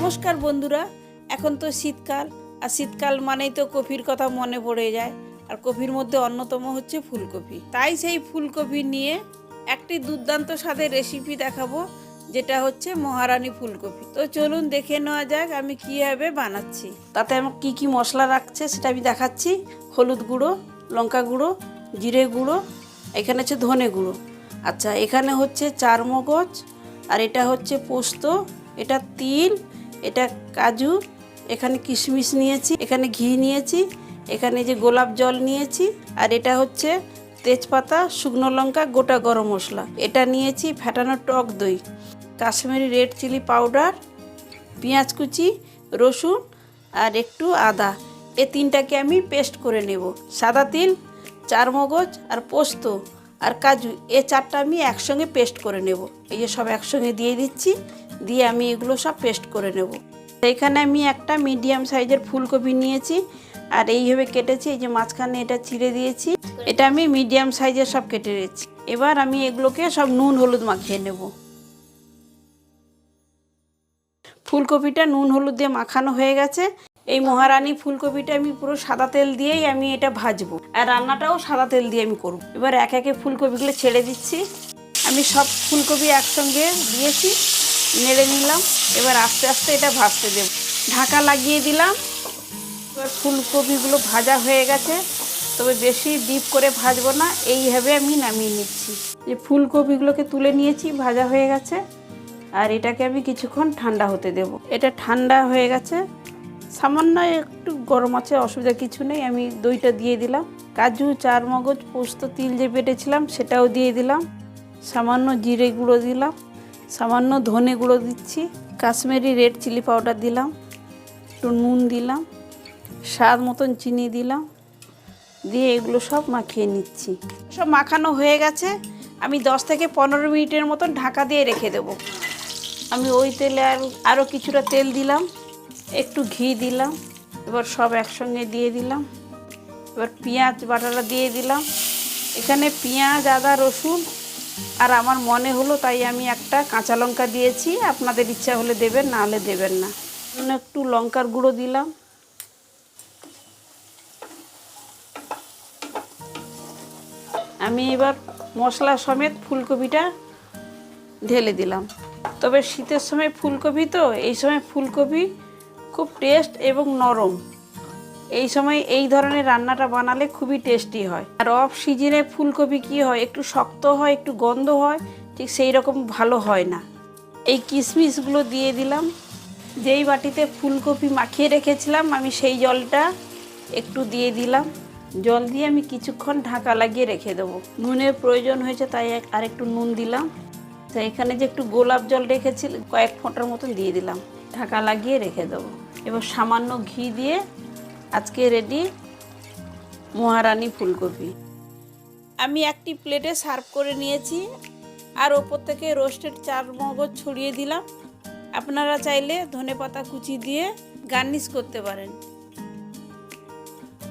নমস্কার বন্ধুরা, এখন তো শীতকাল, আর শীতকাল মানেই তো কপির কথা মনে পড়ে যায়। আর কপির মধ্যে অন্যতম হচ্ছে ফুলকপি। তাই সেই ফুলকপি নিয়ে একটি দুর্দান্ত স্বাদের রেসিপি দেখাবো, যেটা হচ্ছে মহারানী ফুলকপি। তো চলুন দেখে নেওয়া যাক আমি কীভাবে বানাচ্ছি। তাতে আমার কী কী মশলা রাখছে সেটা আমি দেখাচ্ছি। হলুদ গুঁড়ো, লঙ্কা গুঁড়ো, জিরে গুঁড়ো, এখানে হচ্ছে ধনে গুঁড়ো। আচ্ছা, এখানে হচ্ছে চারমগজ, আর এটা হচ্ছে পোস্ত, এটা তিল, এটা কাজু, এখানে কিশমিশ নিয়েছি, এখানে ঘি নিয়েছি, এখানে যে গোলাপ জল নিয়েছি, আর এটা হচ্ছে তেজপাতা, শুকনো লঙ্কা, গোটা গরম মশলা। এটা নিয়েছি ফেটানো টক দই, কাশ্মীরি রেড চিলি পাউডার, পেঁয়াজ কুচি, রসুন আর একটু আদা। এই তিনটাকে আমি পেস্ট করে নেব। সাদা তিল, চারমগজ আর পোস্ত আর কাজু, এই চারটা আমি একসঙ্গে পেস্ট করে নেব। এই যে সব একসঙ্গে দিয়ে দিচ্ছি, দিয়ে আমি এগুলো সব পেস্ট করে নেব। এখানে আমি একটা মিডিয়াম সাইজের ফুলকপি নিয়েছি, আর এইভাবে কেটেছি। এই যে মাঝখানে এটা চিড়ে দিয়েছি, এটা আমি মিডিয়াম সাইজের সব কেটে রেখেছি। এবার আমি এগুলোকে সব নুন হলুদ মাখিয়ে নেব। ফুলকপিটা নুন হলুদ দিয়ে মাখানো হয়ে গেছে। এই মহারানী ফুলকপিটা আমি পুরো সাদা তেল দিয়েই আমি এটা ভাজবো, আর রান্নাটাও সাদা তেল দিয়ে আমি করব। এবার এক একে ফুলকপিগুলো ছেড়ে দিচ্ছি। আমি সব ফুলকপি একসঙ্গে দিয়েছি, নেড়ে নিলাম। এবার আস্তে আস্তে এটা ভাজতে দেব, ঢাকা লাগিয়ে দিলাম। এবার ফুলকপিগুলো ভাজা হয়ে গেছে, তবে বেশি ডিপ করে ভাজবো না, এইভাবে আমি নামিয়ে নিচ্ছি। যে ফুলকপিগুলোকে তুলে নিয়েছি, ভাজা হয়ে গেছে, আর এটাকে আমি কিছুক্ষণ ঠান্ডা হতে দেব। এটা ঠান্ডা হয়ে গেছে, সামান্য একটু গরম আছে, অসুবিধা কিছু নেই। আমি দইটা দিয়ে দিলাম, কাজু, চারমগজ, পোস্ত, তিল যে বেটেছিলাম সেটাও দিয়ে দিলাম, সামান্য জিরে গুঁড়ো দিলাম, সামান্য ধনে গুঁড়ো দিচ্ছি, কাশ্মীরি রেড চিলি পাউডার দিলাম, একটু নুন দিলাম, স্বাদ মতন চিনি দিলাম, দিয়ে এগুলো সব মাখিয়ে নিচ্ছি। সব মাখানো হয়ে গেছে, আমি 10 থেকে 15 মিনিটের মতন ঢাকা দিয়ে রেখে দেব। আমি ওই তেলে আরও কিছুটা তেল দিলাম, একটু ঘি দিলাম, এবার সব একসঙ্গে দিয়ে দিলাম। এবার পেঁয়াজ বাটাটা দিয়ে দিলাম। এখানে পেঁয়াজ, আদা, রসুন আর আমার মনে হলো তাই আমি একটা কাঁচা লঙ্কা দিয়েছি। আপনাদের ইচ্ছা হলে দেবেন, না হলে দেবেন না। একটু লঙ্কার গুঁড়ো দিলাম। আমি এবার মশলা সমেত ফুলকপিটা ঢেলে দিলাম। তবে শীতের সময় ফুলকপি তো, এই সময় ফুলকপি খুব টেস্ট এবং নরম। এই সময় এই ধরনের রান্নাটা বানালে খুবই টেস্টি হয়। আর অফ সিজনে ফুলকপি কি হয়, একটু শক্ত হয়, একটু গন্ধ হয়, ঠিক সেই রকম ভালো হয় না। এই কিশমিশগুলো দিয়ে দিলাম। যেই বাটিতে ফুলকপি মাখিয়ে রেখেছিলাম আমি সেই জলটা একটু দিয়ে দিলাম। জল দিয়ে আমি কিছুক্ষণ ঢাকা লাগিয়ে রেখে দেবো। নুনের প্রয়োজন হয়েছে তাই আর একটু নুন দিলাম। তো এখানে যে একটু গোলাপ জল রেখেছি, কয়েক ফোঁটার মতন দিয়ে দিলাম, ঢাকা লাগিয়ে রেখে দেবো। এবার সামান্য ঘি দিয়ে আজকে রেডি মহারানী ফুলকপি। আমি একটি প্লেটে সার্ভ করে নিয়েছি, আর ওপর থেকে রোস্টেড চারমগজ ছড়িয়ে দিলাম। আপনারা চাইলে ধনেপাতা কুচি দিয়ে গার্নিশ করতে পারেন।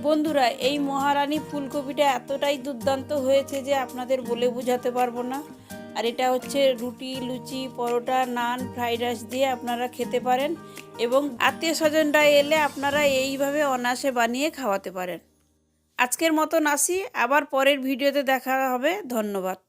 বন্ধুরা, এই মহারানী ফুলকপিটা এতটাই দুর্দান্ত হয়েছে যে আপনাদের বলে বোঝাতে পারবো না। আর এটা হচ্ছে রুটি, লুচি, পরোটা, নান, ফ্রাইড রাইস দিয়ে আপনারা খেতে পারেন, এবং আত্মীয় স্বজনরা এলে আপনারা এইভাবে অনায়াসে বানিয়ে খাওয়াতে পারেন। আজকের মতন আসি, আবার পরের ভিডিওতে দেখা হবে। ধন্যবাদ।